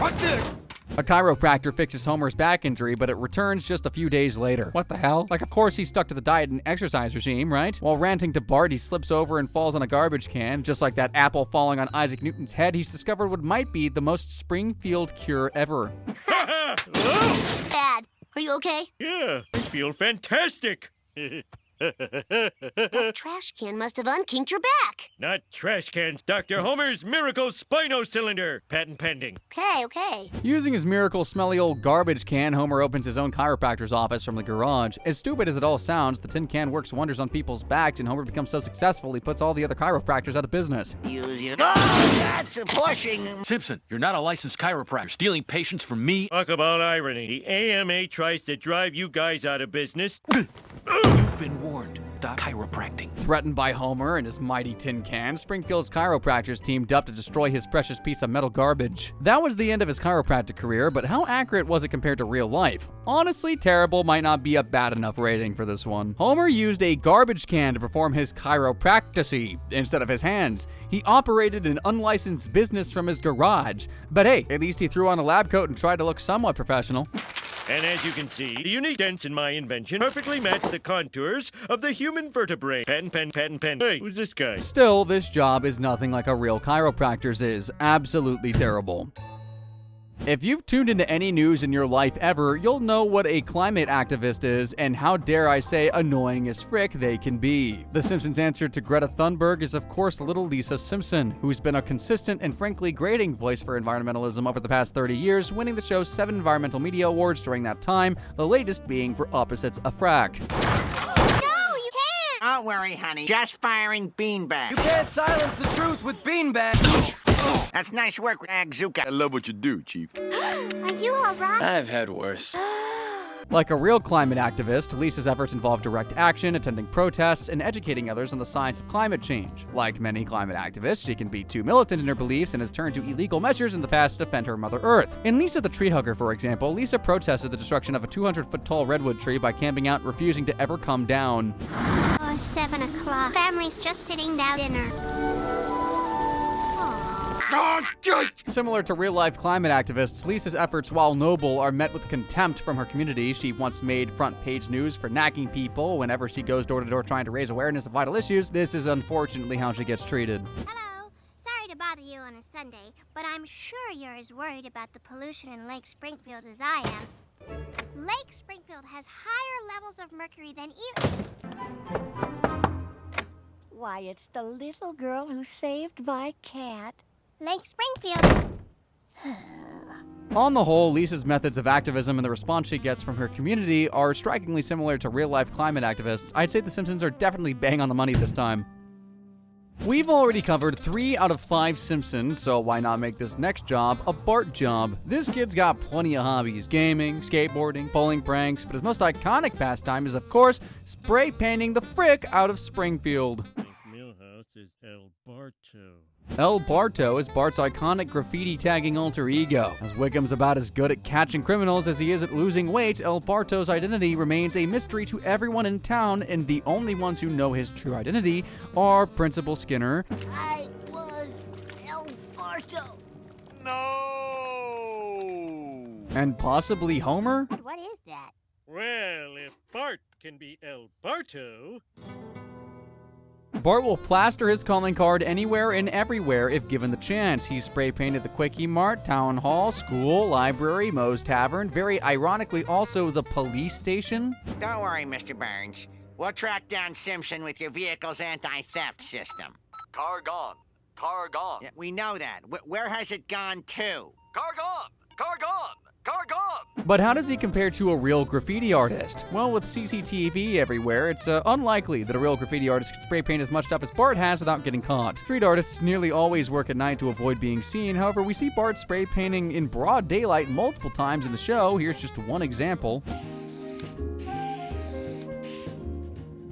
What's this? A chiropractor fixes Homer's back injury, but it returns just a few days later. What the hell? Like, of course he's stuck to the diet and exercise regime, right? While ranting to Bart, he slips over and falls on a garbage can. Just like that apple falling on Isaac Newton's head, he's discovered what might be the most Springfield cure ever. Dad, are you okay? Yeah, I feel fantastic. That trash can must have unkinked your back. Not trash cans, Dr. Homer's Miracle Spino Cylinder. Patent pending. Okay. Using his miracle smelly old garbage can, Homer opens his own chiropractor's office from the garage. As stupid as it all sounds, the tin can works wonders on people's backs, and Homer becomes so successful he puts all the other chiropractors out of business. Oh, that's pushing. Simpson, you're not a licensed chiropractor. Stealing patients from me? Talk about irony. The AMA tries to drive you guys out of business. You've been warned. Stop chiropracting. Threatened by Homer and his mighty tin can, Springfield's chiropractors teamed up to destroy his precious piece of metal garbage. That was the end of his chiropractic career, but how accurate was it compared to real life? Honestly, terrible might not be a bad enough rating for this one. Homer used a garbage can to perform his chiropractic instead of his hands. He operated an unlicensed business from his garage. But hey, at least he threw on a lab coat and tried to look somewhat professional. And as you can see, the unique dents in my invention perfectly match the contours of the human vertebrae. Patent pen. Hey, who's this guy? Still, this job is nothing like a real chiropractor's is. Absolutely terrible. If you've tuned into any news in your life ever, you'll know what a climate activist is and how dare I say annoying as frick they can be. The Simpsons' answer to Greta Thunberg is of course little Lisa Simpson, who's been a consistent and frankly grating voice for environmentalism over the past 30 years, winning the show's 7 environmental media awards during that time, the latest being for Opposites Frack. Don't worry, honey. Just firing beanbags. You can't silence the truth with beanbags. That's nice work, Agzuka. I love what you do, Chief. Are you alright? I've had worse. Like a real climate activist, Lisa's efforts involve direct action, attending protests, and educating others on the science of climate change. Like many climate activists, she can be too militant in her beliefs and has turned to illegal measures in the past to defend her Mother Earth. In Lisa the Tree Hugger, for example, Lisa protested the destruction of a 200-foot-tall redwood tree by camping out, refusing to ever come down. 7 o'clock. Family's just sitting down dinner. Similar to real-life climate activists, Lisa's efforts, while noble, are met with contempt from her community. She once made front-page news for nagging people whenever she goes door-to-door trying to raise awareness of vital issues. This is unfortunately how she gets treated. Hello. Sorry to bother you on a Sunday, but I'm sure you're as worried about the pollution in Lake Springfield as I am. Lake Springfield has higher levels of mercury than even... Why, it's the little girl who saved my cat. Lake Springfield. On the whole, Lisa's methods of activism and the response she gets from her community are strikingly similar to real-life climate activists. I'd say The Simpsons are definitely bang on the money this time. We've already covered 3 out of 5 Simpsons, so why not make this next job a Bart job? This kid's got plenty of hobbies: gaming, skateboarding, pulling pranks, but his most iconic pastime is, of course, spray painting the frick out of Springfield. Millhouse is El Bart. Barto. El Barto is Bart's iconic graffiti tagging alter ego. As Wickham's about as good at catching criminals as he is at losing weight, El Barto's identity remains a mystery to everyone in town, and the only ones who know his true identity are Principal Skinner. I was El Barto. And possibly Homer? What is that? Well, if Bart can be El Barto... Bart will plaster his calling card anywhere and everywhere if given the chance. He's spray painted the Quickie Mart, Town Hall, school, library, Moe's Tavern, very ironically also the police station. Don't worry, Mr. Burns. We'll track down Simpson with your vehicle's anti-theft system. Car gone. Car gone. Yeah, we know that. Where has it gone to? Car gone. Car gone. Car gone. But how does he compare to a real graffiti artist? Well, with CCTV everywhere, it's unlikely that a real graffiti artist can spray paint as much stuff as Bart has without getting caught. Street artists nearly always work at night to avoid being seen. However, we see Bart spray painting in broad daylight multiple times in the show. Here's just one example.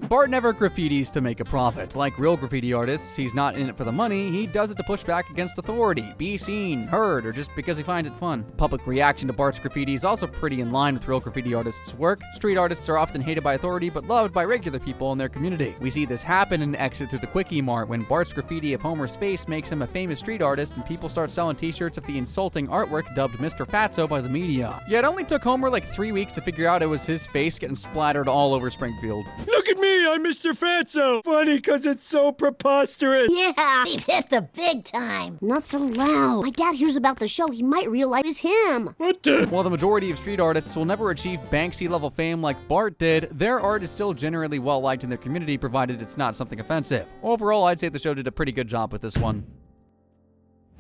Bart never graffitis to make a profit. Like real graffiti artists, he's not in it for the money, he does it to push back against authority, be seen, heard, or just because he finds it fun. The public reaction to Bart's graffiti is also pretty in line with real graffiti artists' work. Street artists are often hated by authority, but loved by regular people in their community. We see this happen in Exit Through the Quickie Mart, when Bart's graffiti of Homer's face makes him a famous street artist, and people start selling t-shirts of the insulting artwork dubbed Mr. Fatso by the media. Yet it only took Homer like 3 weeks to figure out it was his face getting splattered all over Springfield. Look at me, I'm Mr. Fatso! Funny cause it's so preposterous! Yeah, we've hit the big time. Not so loud. My dad hears about the show. He might realize it's him. What the? While the majority of street artists will never achieve Banksy-level fame like Bart did, their art is still generally well-liked in their community, provided it's not something offensive. Overall, I'd say the show did a pretty good job with this one.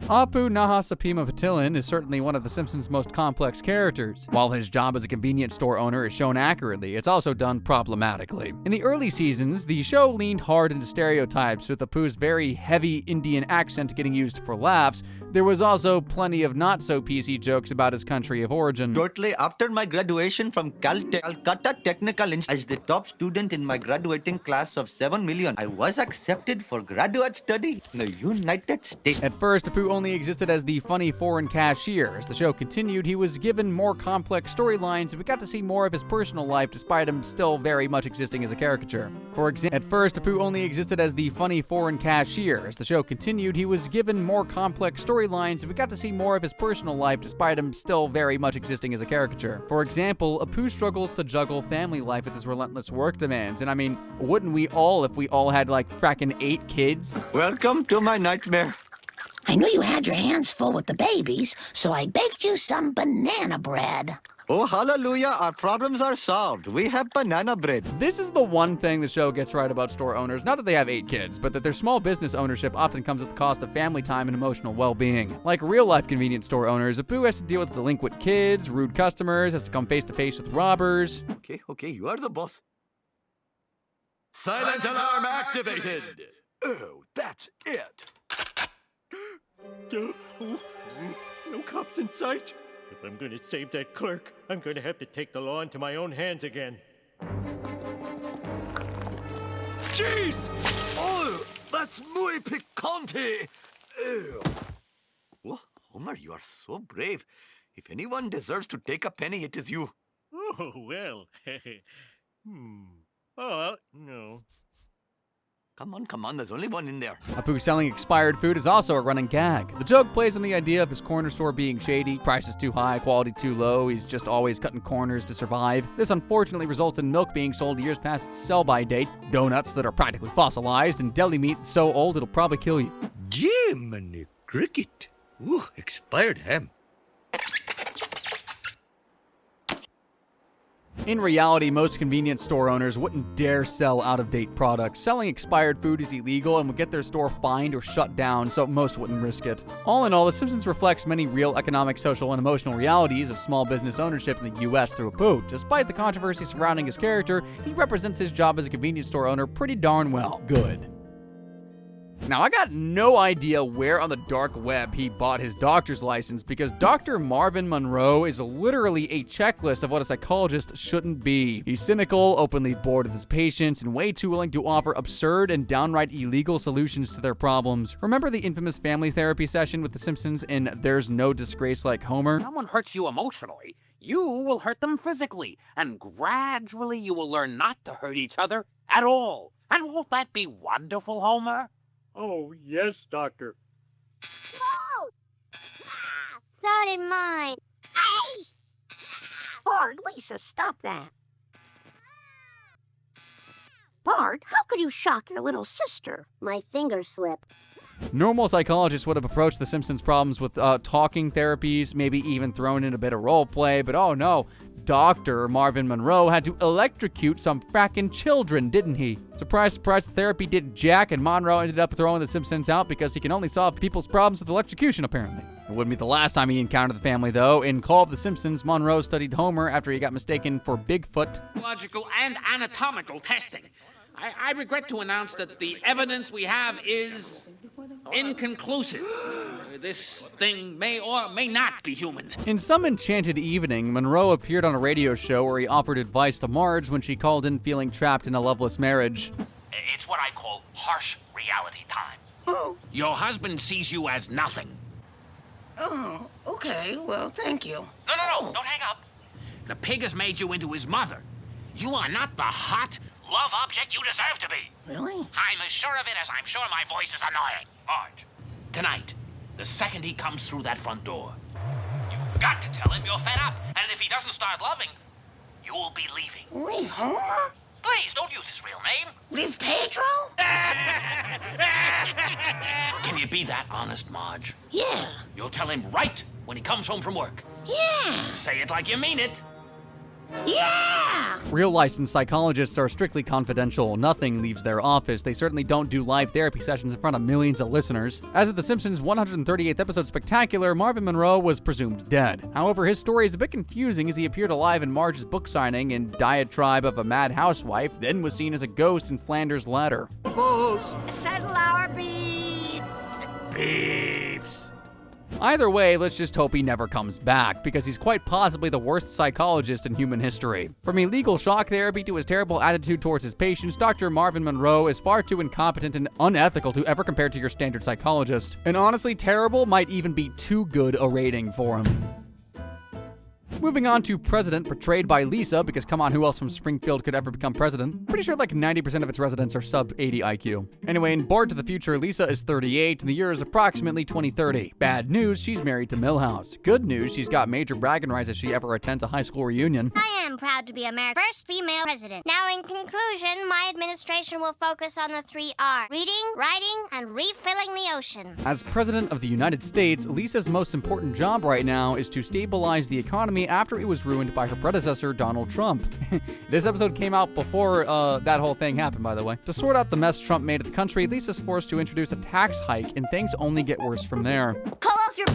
Apu Nahasapima Patilin is certainly one of The Simpsons' most complex characters. While his job as a convenience store owner is shown accurately, it's also done problematically. In the early seasons, the show leaned hard into stereotypes, with Apu's very heavy Indian accent getting used for laughs. There was also plenty of not-so-PC jokes about his country of origin. Shortly after my graduation from Calcutta Technical Institute, as the top student in my graduating class of 7 million, I was accepted for graduate study in the United States. At first, Apu only existed as the funny foreign cashier. As the show continued, he was given more complex storylines, and we got to see more of his personal life despite him still very much existing as a caricature. For example, at first, Apu only existed as the funny foreign cashier. As the show continued, he was given more complex storylines, and we got to see more of his personal life despite him still very much existing as a caricature. For example, Apu struggles to juggle family life with his relentless work demands, and I mean, wouldn't we all if we all had like frackin' 8 kids? Welcome to my nightmare. I knew you had your hands full with the babies, so I baked you some banana bread. Oh, hallelujah, our problems are solved. We have banana bread. This is the one thing the show gets right about store owners. Not that they have 8 kids, but that their small business ownership often comes at the cost of family time and emotional well-being. Like real-life convenience store owners, Apu has to deal with delinquent kids, rude customers, has to come face-to-face with robbers. Okay, you are the boss. Silent alarm activated! Oh, that's it! No cops in sight. If I'm gonna save that clerk, I'm gonna have to take the law into my own hands again. Jeez! Oh, that's muy picante! Oh. Oh, Homer, you are so brave. If anyone deserves to take a penny, it is you. Oh, well. Oh, no. Come on, there's only one in there. Apu selling expired food is also a running gag. The joke plays on the idea of his corner store being shady, prices too high, quality too low, he's just always cutting corners to survive. This unfortunately results in milk being sold years past its sell-by date, donuts that are practically fossilized, and deli meat so old it'll probably kill you. Jiminy cricket. Ooh, expired ham. In reality, most convenience store owners wouldn't dare sell out-of-date products. Selling expired food is illegal and would get their store fined or shut down, so most wouldn't risk it. All in all, The Simpsons reflects many real economic, social, and emotional realities of small business ownership in the U.S. through Apu. Despite the controversy surrounding his character, he represents his job as a convenience store owner pretty darn well. Good. Now, I got no idea where on the dark web he bought his doctor's license because Dr. Marvin Monroe is literally a checklist of what a psychologist shouldn't be. He's cynical, openly bored with his patients, and way too willing to offer absurd and downright illegal solutions to their problems. Remember the infamous family therapy session with the Simpsons in There's No Disgrace Like Homer? Someone hurts you emotionally, you will hurt them physically, and gradually you will learn not to hurt each other at all. And won't that be wonderful, Homer? Oh, yes, Doctor. No! So did mine. Hey! Bart, Lisa, stop that. Bart, how could you shock your little sister? My finger slipped. Normal psychologists would have approached the Simpsons' problems with talking therapies, maybe even thrown in a bit of role play, but oh no, Dr. Marvin Monroe had to electrocute some frackin' children, didn't he? Surprise, surprise, the therapy did jack, and Monroe ended up throwing the Simpsons out because he can only solve people's problems with electrocution, apparently. It wouldn't be the last time he encountered the family, though. In Call of the Simpsons, Monroe studied Homer after he got mistaken for Bigfoot. Logical and anatomical testing. I regret to announce that the evidence we have is inconclusive. This thing may or may not be human. In some enchanted evening, Monroe appeared on a radio show where he offered advice to Marge when she called in feeling trapped in a loveless marriage. It's what I call harsh reality time. Oh. Your husband sees you as nothing. Oh, okay. Well, thank you. No, don't hang up. The pig has made you into his mother. You are not the hot love object you deserve to be. Really? I'm as sure of it as I'm sure my voice is annoying. Marge, tonight, the second he comes through that front door, you've got to tell him you're fed up. And if he doesn't start loving, you'll be leaving. Leave Homer? Please, don't use his real name. Leave Pedro? Can you be that honest, Marge? Yeah. You'll tell him right when he comes home from work. Yeah. Say it like you mean it. Yeah! Real licensed psychologists are strictly confidential. Nothing leaves their office. They certainly don't do live therapy sessions in front of millions of listeners. As of The Simpsons' 138th episode spectacular, Marvin Monroe was presumed dead. However, his story is a bit confusing as he appeared alive in Marge's book signing in Diatribe of a Mad Housewife, then was seen as a ghost in Flanders' Ladder. Boss! Settle our beefs! Beefs! Either way, let's just hope he never comes back, because he's quite possibly the worst psychologist in human history. From illegal shock therapy to his terrible attitude towards his patients, Dr. Marvin Monroe is far too incompetent and unethical to ever compare to your standard psychologist. And honestly, terrible might even be too good a rating for him. Moving on to President, portrayed by Lisa, because come on, who else from Springfield could ever become president? Pretty sure like 90% of its residents are sub 80 IQ. Anyway, in Bored to the Future, Lisa is 38, and the year is approximately 2030. Bad news, she's married to Milhouse. Good news, she's got major bragging rights if she ever attends a high school reunion. I am proud to be America's first female president. Now, in conclusion, my administration will focus on the 3 R's: reading, writing, and refilling the ocean. As President of the United States, Lisa's most important job right now is to stabilize the economy after it was ruined by her predecessor, Donald Trump. This episode came out before that whole thing happened, by the way. To sort out the mess Trump made of the country, Lisa's forced to introduce a tax hike, and things only get worse from there. Call off your...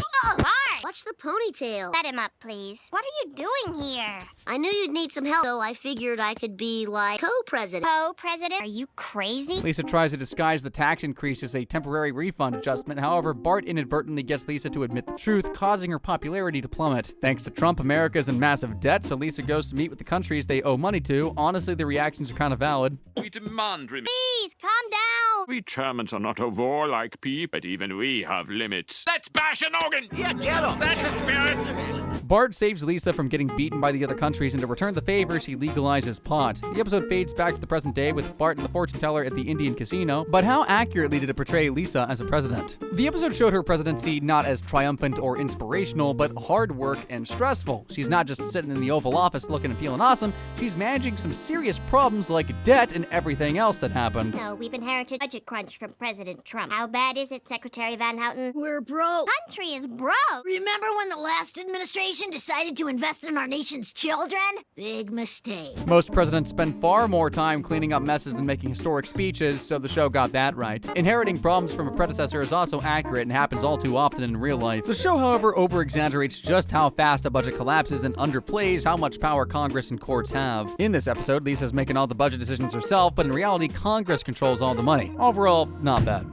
Watch the ponytail. Let him up, please. What are you doing here? I knew you'd need some help, so I figured I could be like co-president. Co-president? Are you crazy? Lisa tries to disguise the tax increase as a temporary refund adjustment. However, Bart inadvertently gets Lisa to admit the truth, causing her popularity to plummet. Thanks to Trump, America is in massive debt, so Lisa goes to meet with the countries they owe money to. Honestly, the reactions are kind of valid. We demand Please, calm down. We Germans are not a warlike people, but even we have limits. Let's bash an organ! Yeah, get him! That's the spirit! Bart saves Lisa from getting beaten by the other countries, and to return the favor, she legalizes pot. The episode fades back to the present day with Bart and the fortune teller at the Indian casino, but how accurately did it portray Lisa as a president? The episode showed her presidency not as triumphant or inspirational, but hard work and stressful. She's not just sitting in the Oval Office looking and feeling awesome, she's managing some serious problems like debt and everything else that happened. No, we've inherited a budget crunch from President Trump. How bad is it, Secretary Van Houten? We're broke. Country is broke. Remember when the last administration decided to invest in our nation's children? Big mistake. Most presidents spend far more time cleaning up messes than making historic speeches, so the show got that right. Inheriting problems from a predecessor is also accurate and happens all too often in real life. The show, however, over-exaggerates just how fast a budget collapses and underplays how much power Congress and courts have. In this episode, Lisa's making all the budget decisions herself, but in reality, Congress controls all the money. Overall, not bad.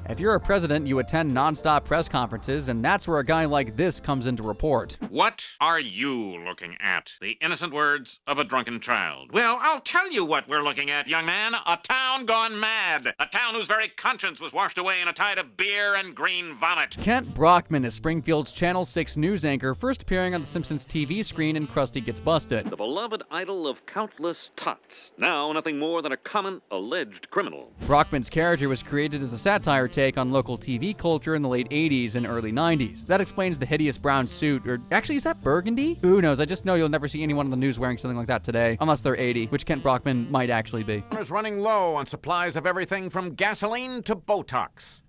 If you're a president, you attend non-stop press conferences, and that's where a guy like this comes in to report. What are you looking at? The innocent words of a drunken child. Well, I'll tell you what we're looking at, young man. A town gone mad. A town whose very conscience was washed away in a tide of beer and green vomit. Kent Brockman is Springfield's Channel 6 news anchor, first appearing on The Simpsons TV screen in Krusty Gets Busted. The beloved idol of countless tots. Now nothing more than a common alleged criminal. Brockman's character was created as a satire take on local TV culture in the late 80s and early 90s. That explains the hideous brown suit, or actually, is that burgundy? Who knows? I just know you'll never see anyone on the news wearing something like that today, unless they're 80, which Kent Brockman might actually be. Is running low on supplies of everything from gasoline to Botox.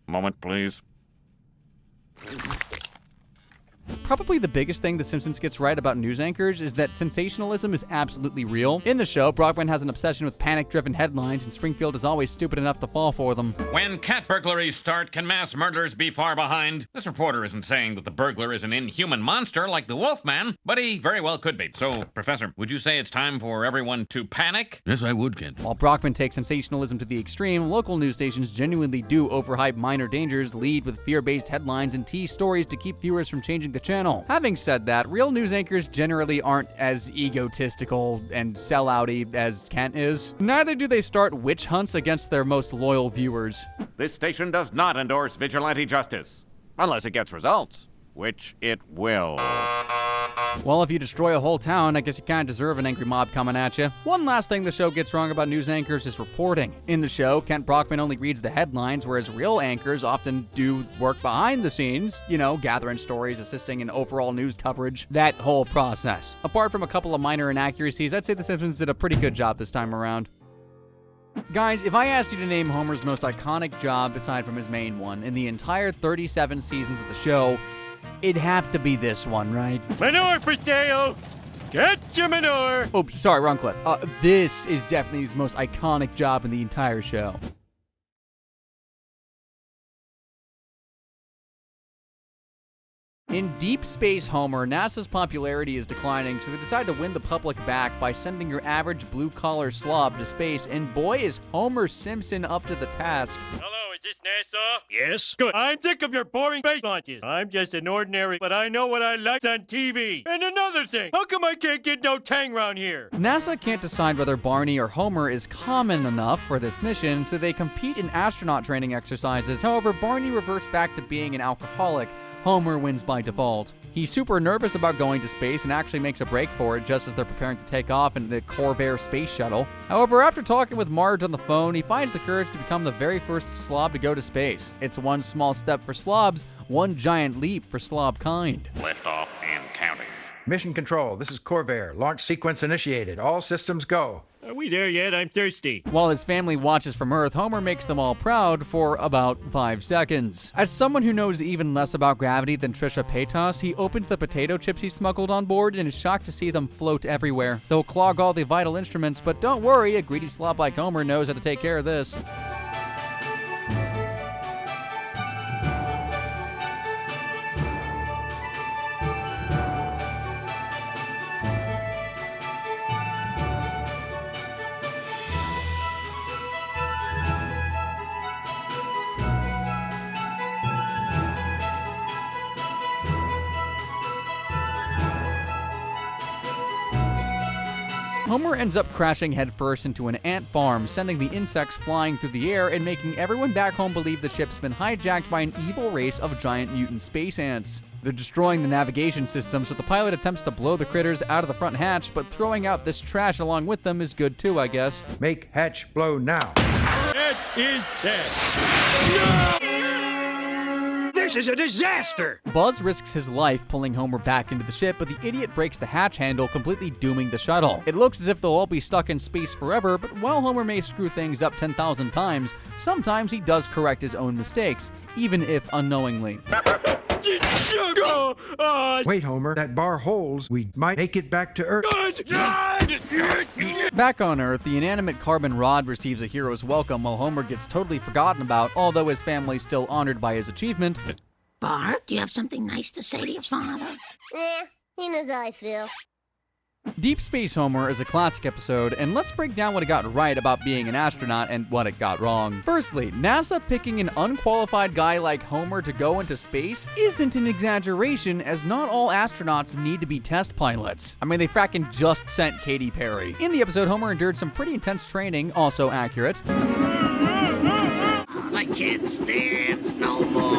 Moment, please. Probably the biggest thing The Simpsons gets right about news anchors is that sensationalism is absolutely real. In the show, Brockman has an obsession with panic-driven headlines, and Springfield is always stupid enough to fall for them. When cat burglaries start, can mass murders be far behind? This reporter isn't saying that the burglar is an inhuman monster like the Wolfman, but he very well could be. So, Professor, would you say it's time for everyone to panic? Yes, I would, Kent. While Brockman takes sensationalism to the extreme, local news stations genuinely do overhype minor dangers, lead with fear-based headlines, and tease stories to keep viewers from changing the channel. Having said that, real news anchors generally aren't as egotistical and sellouty as Kent is. Neither do they start witch hunts against their most loyal viewers. This station does not endorse vigilante justice, unless it gets results, which it will. Well, if you destroy a whole town, I guess you kind of deserve an angry mob coming at you. One last thing the show gets wrong about news anchors is reporting. In the show, Kent Brockman only reads the headlines, whereas real anchors often do work behind the scenes, gathering stories, assisting in overall news coverage, that whole process. Apart from a couple of minor inaccuracies, I'd say The Simpsons did a pretty good job this time around. Guys, if I asked you to name Homer's most iconic job, aside from his main one, in the entire 37 seasons of the show, it'd have to be this one, right? Manure for sale! Get your manure! Oh, sorry, wrong clip. This is definitely his most iconic job in the entire show. In Deep Space Homer, NASA's popularity is declining, so they decide to win the public back by sending your average blue-collar slob to space, and boy is Homer Simpson up to the task. Hello, is this NASA? Yes. Good. I'm sick of your boring space launches. I'm just an ordinary, but I know what I like on TV. And another thing, how come I can't get no tang round here? NASA can't decide whether Barney or Homer is common enough for this mission, so they compete in astronaut training exercises. However, Barney reverts back to being an alcoholic. Homer wins by default. He's super nervous about going to space and actually makes a break for it just as they're preparing to take off in the Corvair space shuttle. However, after talking with Marge on the phone, he finds the courage to become the very first slob to go to space. It's one small step for slobs, one giant leap for slob kind. Lift off and counting. Mission Control, this is Corvair. Launch sequence initiated. All systems go. Are we there yet? I'm thirsty. While his family watches from Earth, Homer makes them all proud for about 5 seconds. As someone who knows even less about gravity than Trisha Paytas, he opens the potato chips he smuggled on board and is shocked to see them float everywhere. They'll clog all the vital instruments, but don't worry, a greedy slob like Homer knows how to take care of this. Homer ends up crashing headfirst into an ant farm, sending the insects flying through the air and making everyone back home believe the ship's been hijacked by an evil race of giant mutant space ants. They're destroying the navigation system, so the pilot attempts to blow the critters out of the front hatch, but throwing out this trash along with them is good too, I guess. Make hatch blow now. It is dead. No! This is a disaster! Buzz risks his life pulling Homer back into the ship, but the idiot breaks the hatch handle, completely dooming the shuttle. It looks as if they'll all be stuck in space forever, but while Homer may screw things up 10,000 times, sometimes he does correct his own mistakes, even if unknowingly. Wait, Homer, that bar holds. We might make it back to Earth. Back on Earth, the inanimate carbon rod receives a hero's welcome while Homer gets totally forgotten about, although his family's still honored by his achievement. Bart, do you have something nice to say to your father? He knows how I feel. Deep Space Homer is a classic episode, and let's break down what it got right about being an astronaut and what it got wrong. Firstly, NASA picking an unqualified guy like Homer to go into space isn't an exaggeration, as not all astronauts need to be test pilots. I mean, they fracking just sent Katy Perry. In the episode, Homer endured some pretty intense training, also accurate. I can't stand no more.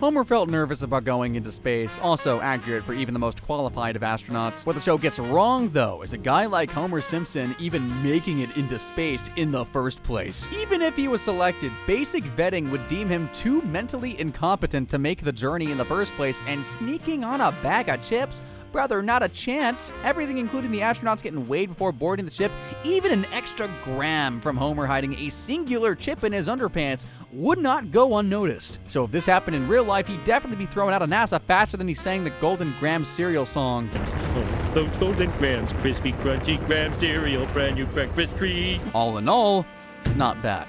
Homer felt nervous about going into space, also accurate for even the most qualified of astronauts. What the show gets wrong, though, is a guy like Homer Simpson even making it into space in the first place. Even if he was selected, basic vetting would deem him too mentally incompetent to make the journey in the first place, and sneaking on a bag of chips? Brother, not a chance. Everything, including the astronauts getting weighed before boarding the ship, even an extra gram from Homer hiding a singular chip in his underpants, would not go unnoticed. So if this happened in real life, he'd definitely be thrown out of NASA faster than he sang the Golden Graham cereal song. Those golden grams, crispy, crunchy graham cereal, brand new breakfast treat. All in all, not bad.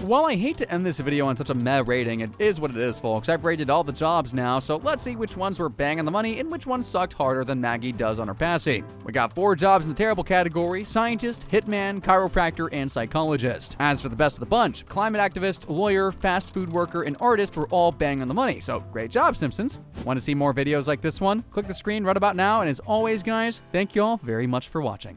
While I hate to end this video on such a meh rating, it is what it is, folks. I've rated all the jobs now, so let's see which ones were bang on the money and which ones sucked harder than Maggie does on her passing. We got 4 jobs in the terrible category: Scientist, Hitman, Chiropractor, and Psychologist. As for the best of the bunch, Climate Activist, Lawyer, Fast Food Worker, and Artist were all bang on the money, so great job, Simpsons. Want to see more videos like this one? Click the screen right about now, and as always, guys, thank you all very much for watching.